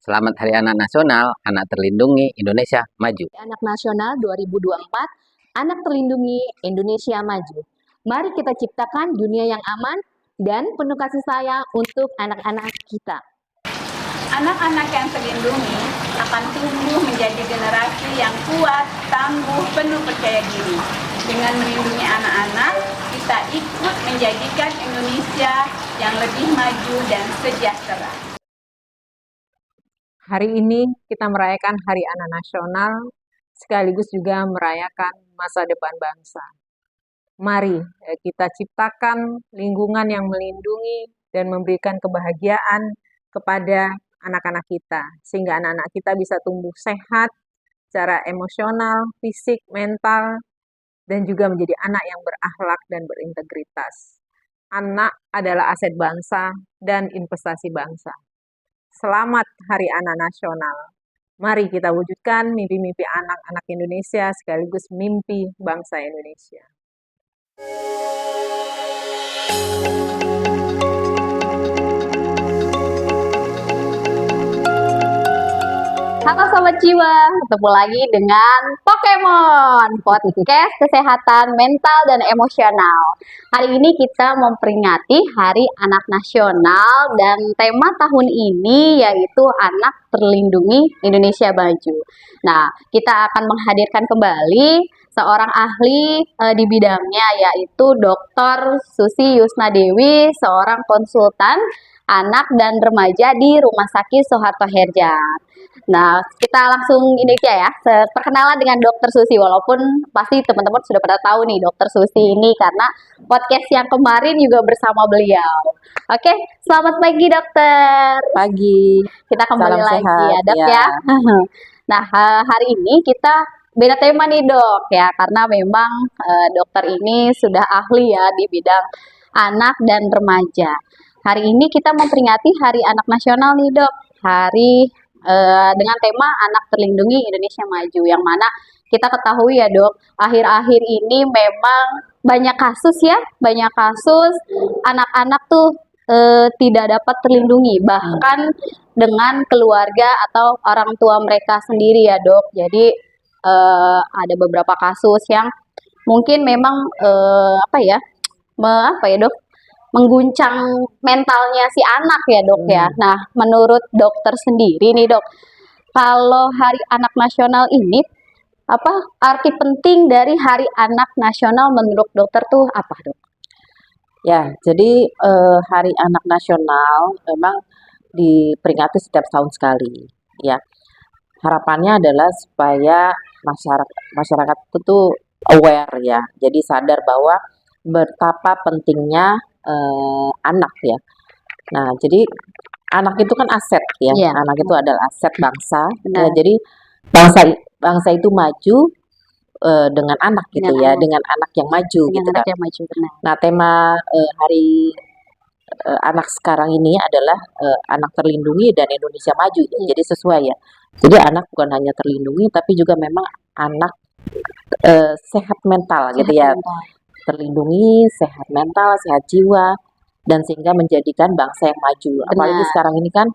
Selamat Hari Anak Nasional, Anak Terlindungi, Indonesia Maju. Anak Nasional 2024, Anak Terlindungi, Indonesia Maju. Mari kita ciptakan dunia yang aman dan penuh kasih sayang untuk anak-anak kita. Anak-anak yang terlindungi akan tumbuh menjadi generasi yang kuat, tangguh, penuh percaya diri. Dengan melindungi anak-anak, kita ikut menjadikan Indonesia yang lebih maju dan sejahtera. Hari ini kita merayakan Hari Anak Nasional, sekaligus juga merayakan masa depan bangsa. Mari kita ciptakan lingkungan yang melindungi dan memberikan kebahagiaan kepada anak-anak kita, sehingga anak-anak kita bisa tumbuh sehat secara emosional, fisik, mental, dan juga menjadi anak yang berakhlak dan berintegritas. Anak adalah aset bangsa dan investasi bangsa. Selamat Hari Anak Nasional. Mari kita wujudkan mimpi-mimpi anak-anak Indonesia sekaligus mimpi bangsa Indonesia. Halo Sobat Jiwa, ketemu lagi dengan Pokemon, podcast kesehatan mental dan emosional. Hari ini kita memperingati Hari Anak Nasional dan tema tahun ini yaitu Anak Terlindungi Indonesia Maju. Nah, kita akan menghadirkan kembali seorang ahli di bidangnya yaitu Dr. Susi Yusnadewi, seorang konsultan anak dan remaja di Rumah Sakit Soeharto Herjat. Nah, kita langsung ini aja ya, perkenalan dengan Dokter Susi, walaupun pasti teman-teman sudah pada tahu nih Dokter Susi ini karena podcast yang kemarin juga bersama beliau. Oke, selamat pagi dokter. Pagi. Kita kembali Salam lagi sehat, ya dok ya. Nah, hari ini kita beda tema nih dok ya, karena memang dokter ini sudah ahli ya di bidang anak dan remaja. Hari ini kita memperingati Hari Anak Nasional nih dok, dengan tema Anak Terlindungi Indonesia Maju, yang mana kita ketahui ya dok, akhir-akhir ini memang banyak kasus anak-anak tuh tidak dapat terlindungi, bahkan dengan keluarga atau orang tua mereka sendiri ya dok. Jadi ada beberapa kasus yang mungkin memang dok, mengguncang mentalnya si anak ya dok ya. Nah, menurut dokter sendiri nih dok, kalau Hari Anak Nasional ini apa arti penting dari Hari Anak Nasional menurut dokter tuh apa dok? Ya, jadi Hari Anak Nasional memang diperingati setiap tahun sekali. Ya, harapannya adalah supaya masyarakat itu tuh aware ya, jadi sadar bahwa betapa pentingnya anak ya. Nah, jadi anak itu kan aset ya. Iya. Anak itu adalah aset bangsa. Benar. Ya, jadi bangsa itu maju dengan anak gitu ya, dengan anak yang maju Dengan gitu anak kan. yang maju, benar. Nah, tema hari anak sekarang ini adalah anak terlindungi dan Indonesia maju. Jadi sesuai ya. Jadi anak bukan hanya terlindungi tapi juga memang anak sehat mental gitu ya. Terlindungi, sehat mental, sehat jiwa, dan sehingga menjadikan bangsa yang maju. Apalagi sekarang ini kan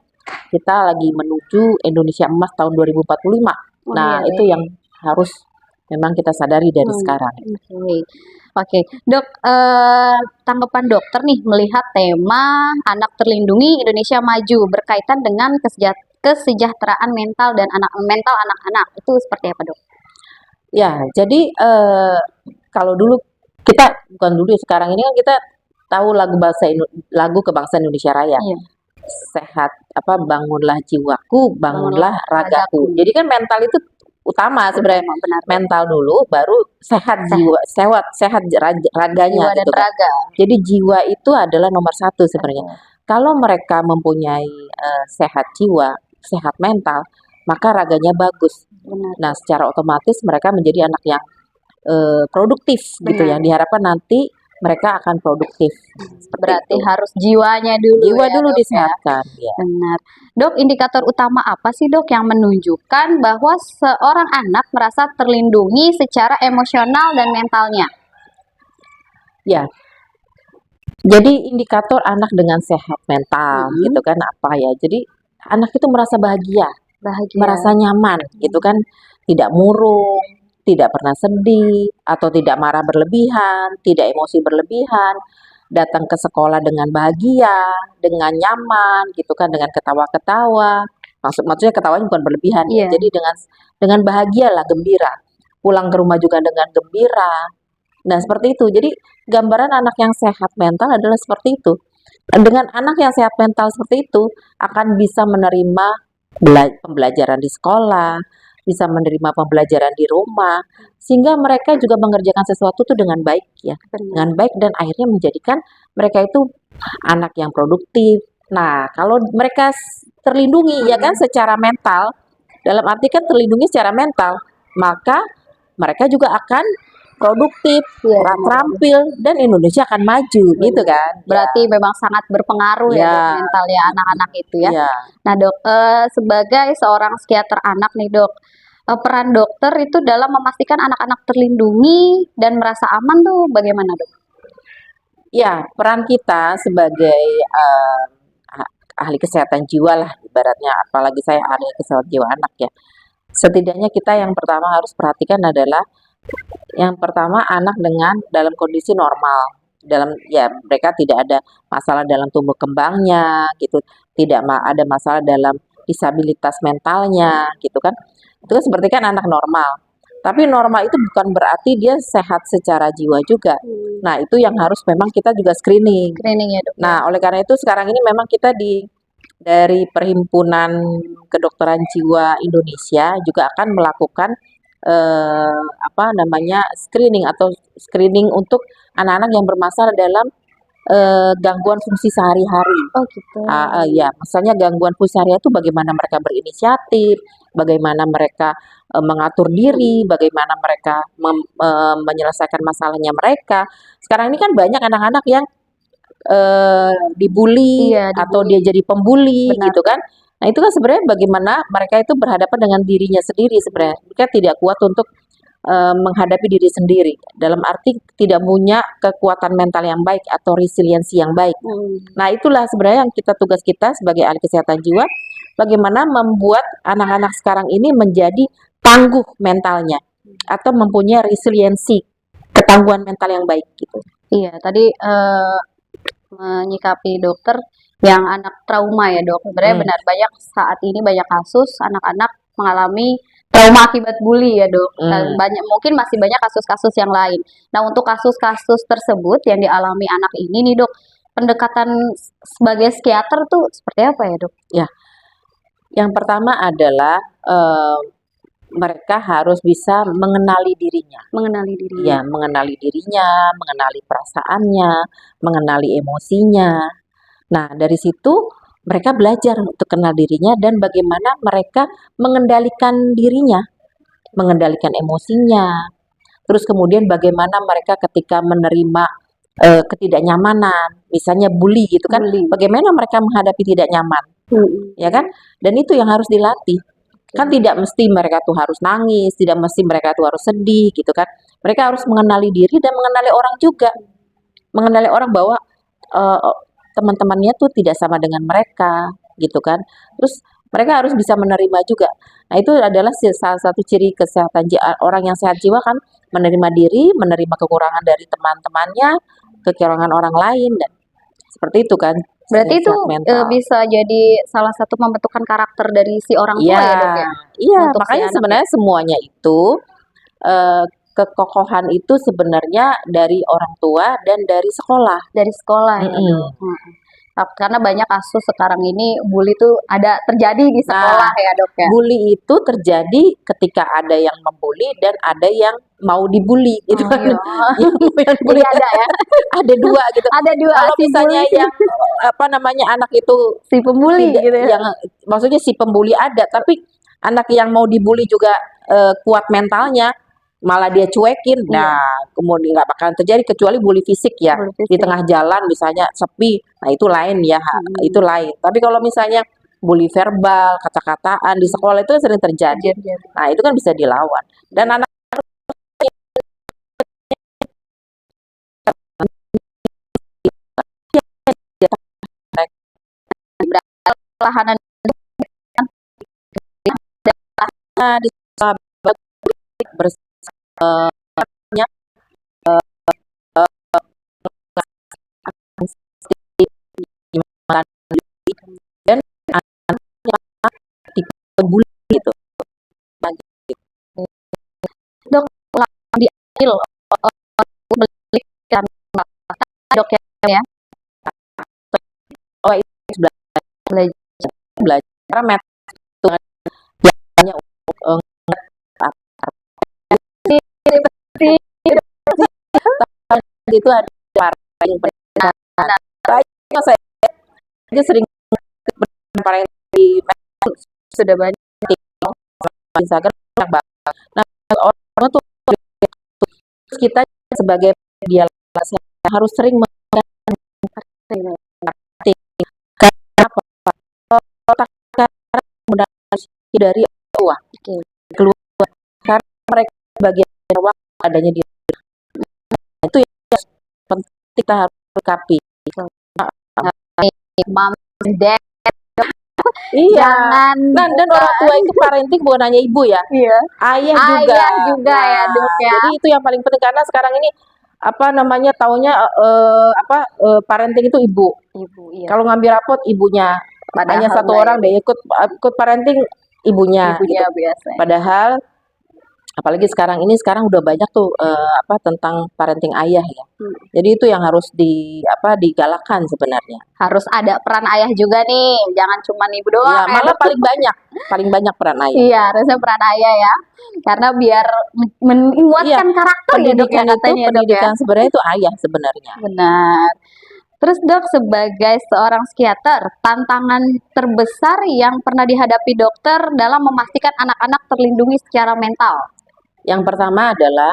kita lagi menuju Indonesia Emas tahun 2045. Nah, itu yang harus memang kita sadari dari sekarang. Oke. Dok, tanggapan dokter nih melihat tema Anak Terlindungi Indonesia Maju berkaitan dengan kesejahteraan mental dan anak-anak itu seperti apa dok? Ya, jadi kalau dulu sekarang ini kan kita tahu lagu kebangsaan Indonesia Raya. Iya. Sehat bangunlah jiwaku, bangunlah ragaku. Jadi kan mental itu utama sebenarnya. Benar. Mental dulu baru sehat jiwa, sehat raganya Jiwa dan gitu kan. raga. Jadi jiwa itu adalah nomor satu sebenarnya. Kalau mereka mempunyai sehat jiwa, sehat mental, maka raganya bagus. Benar. Nah, secara otomatis mereka menjadi anak yang produktif gitu, yang diharapkan nanti mereka akan produktif. Berarti harus jiwanya dulu. Jiwa ya, dulu dok, disehatkan. Ya. Benar. Dok, indikator utama apa sih dok yang menunjukkan bahwa seorang anak merasa terlindungi secara emosional dan mentalnya? Ya. Jadi indikator anak dengan sehat mental gitu kan apa ya? Jadi anak itu merasa bahagia, Bahagia. merasa nyaman, gitu kan, tidak murung, tidak pernah sedih, atau tidak marah berlebihan, tidak emosi berlebihan, datang ke sekolah dengan bahagia, dengan nyaman, gitu kan, dengan ketawa-ketawa. Maksudnya ketawanya bukan berlebihan ya, Iya. jadi dengan bahagia lah, gembira. Pulang ke rumah juga dengan gembira. Nah, seperti itu. Jadi, gambaran anak yang sehat mental adalah seperti itu. Dengan anak yang sehat mental seperti itu, akan bisa menerima pembelajaran di sekolah, bisa menerima pembelajaran di rumah, sehingga mereka juga mengerjakan sesuatu itu dengan baik ya, Benar. dengan baik dan akhirnya menjadikan mereka itu anak yang produktif. Nah, kalau mereka terlindungi ya kan secara mental, dalam arti kan terlindungi secara mental, maka mereka juga akan produktif, Iya, benar. terampil, dan Indonesia akan maju, gitu kan? Berarti memang sangat berpengaruh ya, Dok, Ya, mentalnya anak-anak itu ya. ya. Nah, Dok, sebagai seorang psikiater anak nih, Dok, peran dokter itu dalam memastikan anak-anak terlindungi dan merasa aman tuh bagaimana, Dok? Ya, peran kita sebagai ahli kesehatan jiwa lah, ibaratnya, apalagi saya ahli kesehatan jiwa anak ya. Setidaknya kita yang pertama harus perhatikan adalah yang pertama anak dalam kondisi normal, dalam ya mereka tidak ada masalah dalam tumbuh kembangnya gitu, tidak ada masalah dalam disabilitas mentalnya gitu kan. Itu kan seperti kan anak normal. Tapi normal itu bukan berarti dia sehat secara jiwa juga. Nah, itu yang harus memang kita juga screening. Screening ya, Dok. Nah, oleh karena itu sekarang ini memang kita dari Perhimpunan Kedokteran Jiwa Indonesia juga akan melakukan screening untuk anak-anak yang bermasalah dalam gangguan fungsi sehari-hari. Oh, gitu. Ya, misalnya gangguan fungsi sehari-hari itu bagaimana mereka berinisiatif, bagaimana mereka mengatur diri, bagaimana mereka menyelesaikan masalahnya mereka. Sekarang ini kan banyak anak-anak yang dibully Iya, atau dibully. dia jadi pembuli Benar. gitu kan. Nah, itu kan sebenarnya bagaimana mereka itu berhadapan dengan dirinya sendiri sebenarnya. Mereka tidak kuat untuk menghadapi diri sendiri. Dalam arti tidak punya kekuatan mental yang baik atau resiliensi yang baik. Nah, itulah sebenarnya yang tugas kita sebagai ahli kesehatan jiwa, bagaimana membuat anak-anak sekarang ini menjadi tangguh mentalnya atau mempunyai resiliensi, ketangguhan mental yang baik gitu. Iya, tadi menyikapi dokter yang anak trauma ya, Dok. Sebenarnya benar banyak saat ini banyak kasus anak-anak mengalami trauma akibat bully ya, Dok. Dan mungkin masih banyak kasus-kasus yang lain. Nah, untuk kasus-kasus tersebut yang dialami anak ini nih, Dok, pendekatan sebagai psikiater tuh seperti apa ya, Dok? Ya, yang pertama adalah mereka harus bisa mengenali dirinya. Mengenali diri. Ya, mengenali dirinya, mengenali perasaannya, mengenali emosinya. Nah, dari situ mereka belajar untuk kenal dirinya dan bagaimana mereka mengendalikan dirinya, mengendalikan emosinya. Terus kemudian bagaimana mereka ketika menerima ketidaknyamanan, misalnya bully gitu kan, bagaimana mereka menghadapi tidak nyaman, ya kan? Dan itu yang harus dilatih. Kan tidak mesti mereka tuh harus nangis, tidak mesti mereka tuh harus sedih gitu kan. Mereka harus mengenali diri dan mengenali orang juga. Mengenali orang bahwa teman-temannya tuh tidak sama dengan mereka gitu kan. Terus mereka harus bisa menerima juga. Nah, itu adalah salah satu ciri kesehatan orang yang sehat jiwa kan, menerima diri, menerima kekurangan dari teman-temannya, kekurangan orang lain dan seperti itu kan. Berarti itu bisa jadi salah satu pembentukan karakter dari si orang tua ya, Dok ya? Iya, Untuk makanya si sebenarnya semuanya itu kekokohan itu sebenarnya dari orang tua dan dari sekolah. Dari sekolah ya, Dok. Karena banyak kasus sekarang ini bully itu terjadi di sekolah ya, Dok ya. Bully itu terjadi ketika ada yang membuli dan ada yang mau dibully gitu kan. Yang bully ada ya. Ada dua gitu. Ada dua. Kalau misalnya yang anak itu si pembuli gitu ya. Yang maksudnya si pembuli ada, tapi anak yang mau dibully juga kuat mentalnya, malah dia cuekin. Nah, kemudian nggak bakalan terjadi kecuali bully fisik ya. Di tengah jalan misalnya sepi, nah itu lain ya, itu lain. Tapi kalau misalnya bully verbal, kata-kataan di sekolah itu sering terjadi. Nah, itu kan bisa dilawan. Dan anak perlahanan di sekolah bersama dan anak tipe bully gitu. Dok, ulang diambil belikan dok ya. Oh itu belajar metode hanya untuk itu ada parenting banyak saya aja sering parenting sudah banyak Instagram banyak banget. Nah orang tuh kita sebagai media harus sering dari tua keluar karena mereka bagian waktu adanya di itu yang penting kita harus lengkapi. Mom, dad, Iya. jangan Dan orang tua itu parenting bukan hanya ibu ya, iya. ayah juga. Ya dok ya. Jadi itu yang paling penting karena sekarang ini apa namanya taunya parenting itu ibu. Iya. Kalau ngambil rapot ibunya, Padahal hanya satu nggak orang deh ikut parenting ibunya. ibunya gitu. biasanya. Padahal apalagi sekarang udah banyak tuh tentang parenting ayah ya. Jadi itu yang harus digalakkan sebenarnya. Harus ada peran ayah juga nih, jangan cuma ibu doang. Ya, malah paling banyak peran ayah. Iya, harusnya peran ayah ya. Karena biar menguatkan karakter ya dok ya katanya pendidikan sebenarnya itu ayah sebenarnya. Benar. Terus dok, sebagai seorang psikiater, tantangan terbesar yang pernah dihadapi dokter dalam memastikan anak-anak terlindungi secara mental? Yang pertama adalah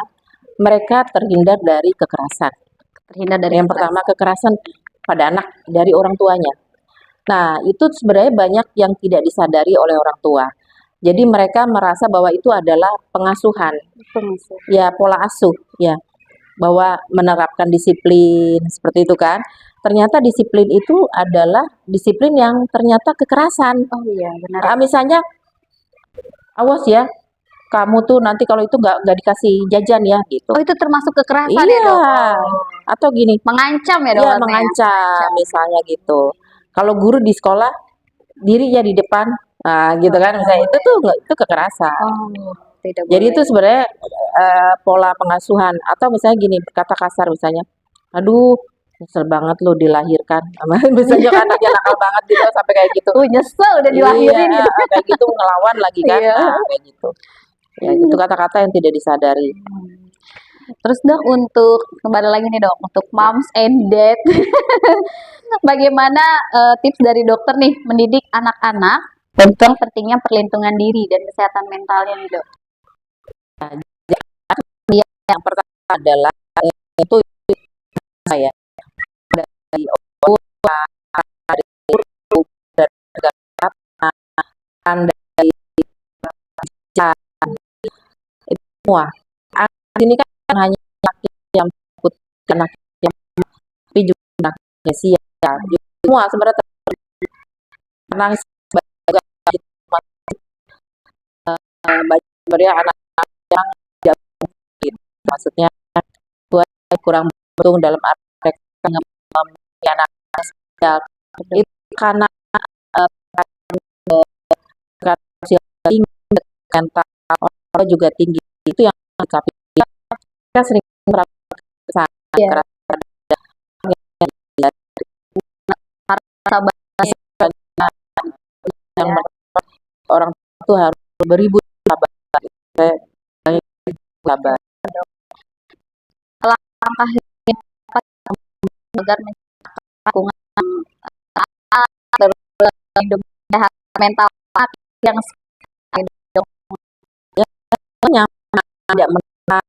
mereka terhindar dari kekerasan. Yang pertama kekerasan pada anak dari orang tuanya. Nah, itu sebenarnya banyak yang tidak disadari oleh orang tua. Jadi mereka merasa bahwa itu adalah pengasuhan. Ya, pola asuh ya. Bahwa menerapkan disiplin seperti itu kan. Ternyata disiplin itu adalah disiplin yang ternyata kekerasan. Oh iya, benar. Misalnya awas ya, kamu tuh nanti kalau itu nggak dikasih jajan ya gitu. Oh itu termasuk kekerasan iya. ya dok? Atau gini. Mengancam ya dok? Iya mengancam misalnya gitu. Kalau guru di sekolah dirinya di depan, gitu kan misalnya itu kekerasan. Jadi itu sebenarnya pola pengasuhan atau misalnya gini kata kasar misalnya, aduh nyesel banget lo dilahirkan, misalnya anaknya nakal banget gitu sampai kayak gitu. Nyesel udah dilahirin gitu. Kayak gitu ngelawan lagi kan, kayak gitu. Ya itu kata-kata yang tidak disadari. Terus dok, untuk kembali lagi nih dok, untuk moms and dad, bagaimana tips dari dokter nih mendidik anak-anak tentang pentingnya perlindungan diri dan kesehatan mentalnya nih dok? Yang pertama adalah itu saya dari dari itu semua. Ini kan hanya yang takut karena yang tapi juga siap semua sebenarnya menangis sebenarnya anak-anak yang maksudnya kurang beruntung dalam arti anak itu karena tinggi kan juga tinggi itu yang kita sering yang orang itu harus beribu sabar langkah agar hidup sehat mental yang tidak menang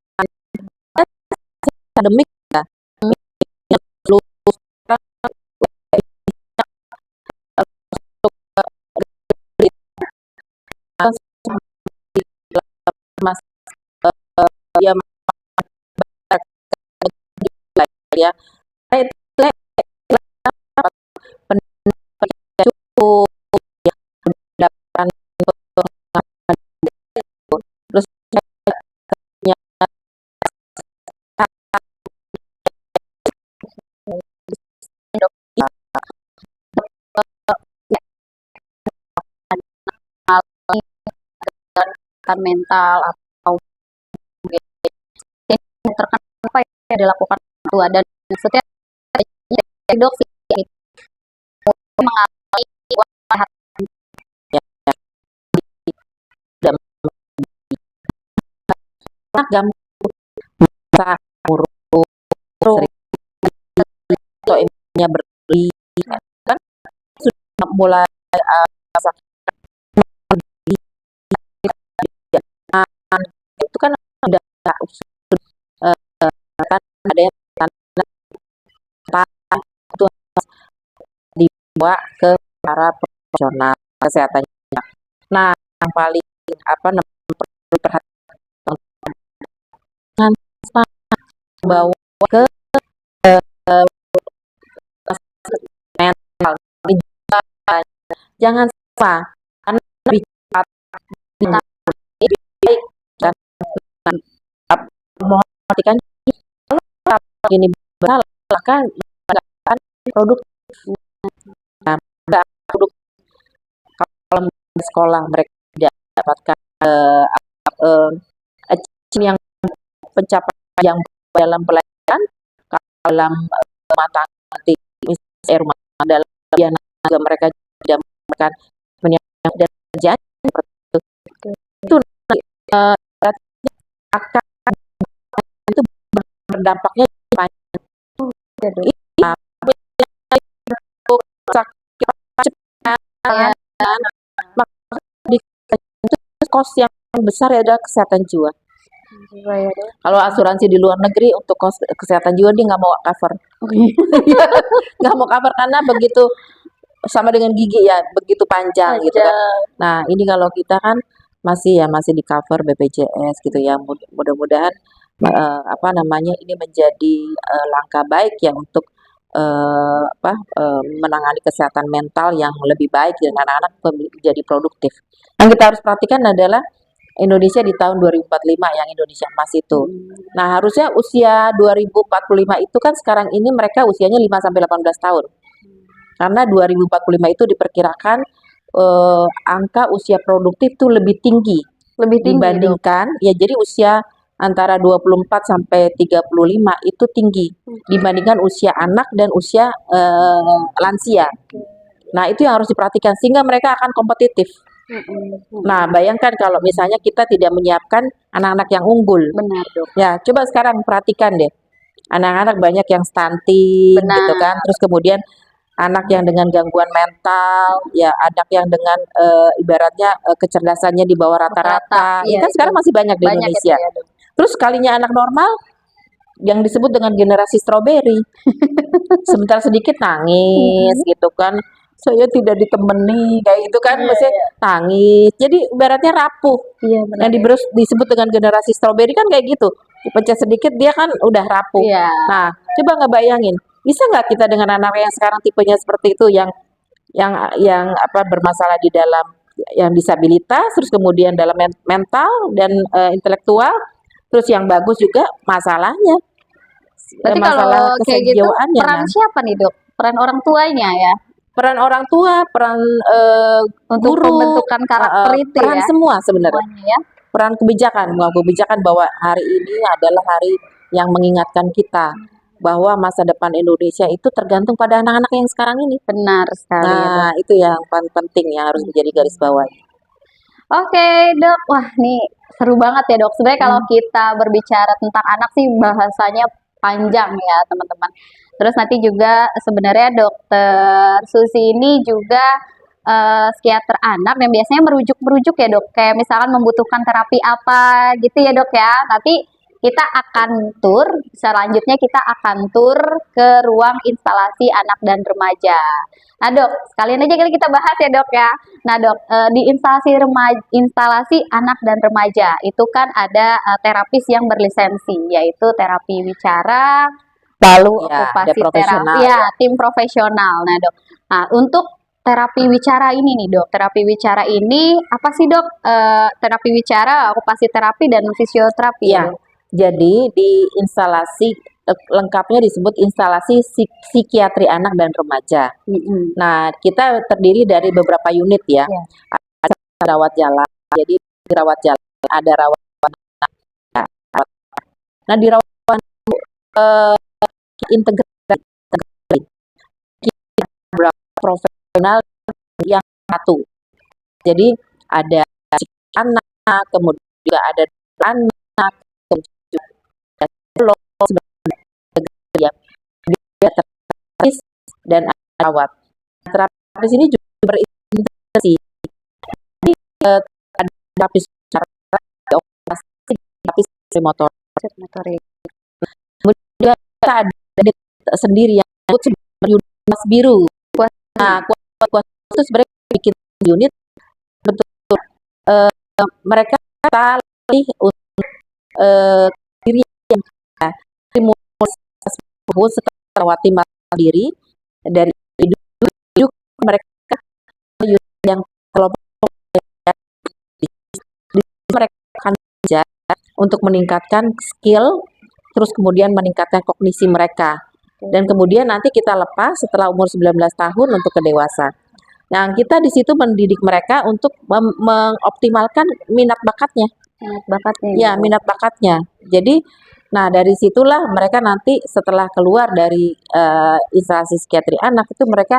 akademik ya ya cukup kesehatan mental atau yang terkena apa yang dilakukan orang tua, dan setiap dok sih itu mengalami dan gampang bisa ngurus atau imunnya berlebih kan sudah mulai itu kan udah kan ada yang itu dibawa ke para profesional kesehatannya. Nah, yang paling perlu diperhatikan bawa ke mental, jangan salah karena bicara baik dan memperhatikan ini salah kan produk produk kalau di sekolah mereka tidak dapatkan yang pencapaian yang dalam pelajaran dalam mata nanti rumah dalam juga mereka tidak mendapatkan dan terjadi itu akan itu berdampaknya panjang kos yang besar adalah kesehatan jiwa. Kalau asuransi di luar negeri untuk kos kesehatan jiwa dia nggak mau cover, nggak mau cover karena begitu sama dengan gigi ya begitu panjang gitu kan. Nah ini kalau kita kan masih di cover BPJS gitu ya. Mudah-mudahan ini menjadi langkah baik ya untuk menangani kesehatan mental yang lebih baik dan anak-anak menjadi produktif. Yang kita harus perhatikan adalah Indonesia di tahun 2045 yang Indonesia Emas itu. Nah, harusnya usia 2045 itu kan sekarang ini mereka usianya 5 sampai 18 tahun. Karena 2045 itu diperkirakan angka usia produktif itu lebih tinggi dibandingkan ya jadi usia antara 24 sampai 35 itu tinggi dibandingkan usia anak dan usia lansia. Nah, itu yang harus diperhatikan sehingga mereka akan kompetitif. Nah, bayangkan kalau misalnya kita tidak menyiapkan anak-anak yang unggul. Benar, Dok. Ya, coba sekarang perhatikan deh. Anak-anak banyak yang stunting gitu kan. Terus kemudian anak yang dengan gangguan mental, ya anak yang dengan ibaratnya kecerdasannya di bawah rata-rata. Ya kan sekarang masih banyak di Indonesia. Terus sekalinya anak normal yang disebut dengan generasi stroberi. Sebentar sedikit nangis gitu kan. Saya tidak ditemani kayak gitu kan, maksudnya tangis. Jadi ibaratnya rapuh. Yang disebut dengan generasi stroberi kan kayak gitu. Dipencet sedikit dia kan udah rapuh. Nah, coba nggak bayangin, bisa nggak kita dengan anak yang sekarang tipenya seperti itu yang bermasalah di dalam yang disabilitas, terus kemudian dalam mental dan intelektual, terus yang bagus juga masalahnya. Berarti kalau kayak gitu peran siapa nih, Dok? Peran orang tuanya ya? Peran orang tua, peran untuk guru, pembentukan karakter itu peran ya? semua sebenarnya. Ya? Peran kebijakan bahwa hari ini adalah hari yang mengingatkan kita bahwa masa depan Indonesia itu tergantung pada anak-anak yang sekarang ini. Benar sekali. Nah, itu yang penting yang harus menjadi garis bawah. Oke, Dok. Wah, nih seru banget ya, Dok. Sebenarnya kalau kita berbicara tentang anak sih bahasanya panjang ya, teman-teman. Terus nanti juga sebenarnya Dokter Susi ini juga psikiater anak yang biasanya merujuk ya, Dok. Kayak misalkan membutuhkan terapi apa gitu ya, Dok ya. Nanti kita akan selanjutnya kita akan tur ke ruang instalasi anak dan remaja. Nah, Dok, sekalian aja kita bahas ya, Dok ya. Nah, Dok, di instalasi anak dan remaja itu kan ada terapis yang berlisensi, yaitu terapi wicara, lalu okupasi terapi, tim profesional. Nah, Dok, nah untuk terapi wicara ini nih, Dok, terapi wicara ini apa sih, Dok? Terapi wicara, okupasi terapi, dan fisioterapi ya. Jadi di instalasi lengkapnya disebut instalasi psikiatri anak dan remaja. Nah, kita terdiri dari beberapa unit ya. Ada rawat jalan. Jadi rawat jalan ada rawan. Nah, di rawan integrasi kita profesional yang satu. Jadi ada anak, kemudian juga ada anak, kemudian ada ya, dia terapis dan rawat. Terapis ini juga berintegrasi. Jadi ada terapis secara operasi, terapis motorik. Kemudian kita ada sendiri yang disebut sebagai unit biru. Nah, kuas itu sebenarnya bikin unit betul mereka latih untuk diri yang setelah melewati mandiri dari hidup mereka yang kelompok mereka akan belajar untuk meningkatkan skill, terus kemudian meningkatkan kognisi mereka, dan kemudian nanti kita lepas setelah umur 19 tahun untuk ke dewasa. Nah, kita di situ mendidik mereka untuk mengoptimalkan minat bakatnya. Ya, minat bakatnya. Jadi, nah dari situlah mereka nanti setelah keluar dari instalasi psikiatri anak itu mereka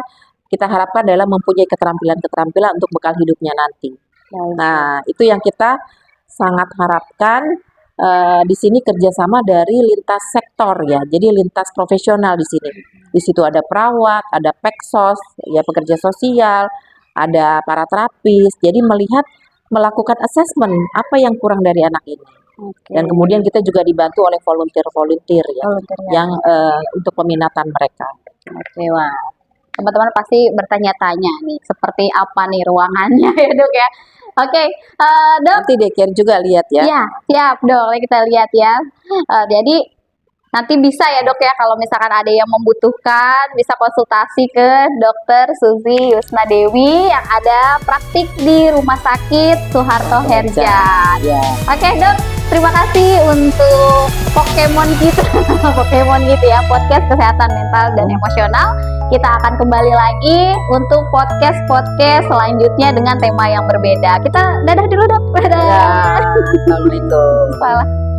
kita harapkan adalah mempunyai keterampilan-keterampilan untuk bekal hidupnya nanti. Nah, itu yang kita sangat harapkan di sini kerjasama dari lintas sektor ya. Jadi lintas profesional di sini. Di situ ada perawat, ada peksos, ya pekerja sosial, ada para terapis. Jadi melakukan assessment apa yang kurang dari anak ini. Dan kemudian kita juga dibantu oleh volunteer ya, yang untuk peminatan mereka. Wah. Teman-teman pasti bertanya-tanya nih, seperti apa nih ruangannya ya Dok ya. Dok. Nanti daycare juga lihat ya. Iya, siap Dok, kita lihat ya. Jadi nanti bisa ya Dok ya, kalau misalkan ada yang membutuhkan, bisa konsultasi ke Dr. Suzy Yusna Dewi yang ada praktik di Rumah Sakit Soeharto Herja. Ya. Oke Dok, terima kasih untuk Pokemon gitu ya, podcast kesehatan mental dan emosional. Kita akan kembali lagi untuk podcast selanjutnya dengan tema yang berbeda. Kita dadah dulu Dok. Dadah. Ya, Assalamualaikum. Salah.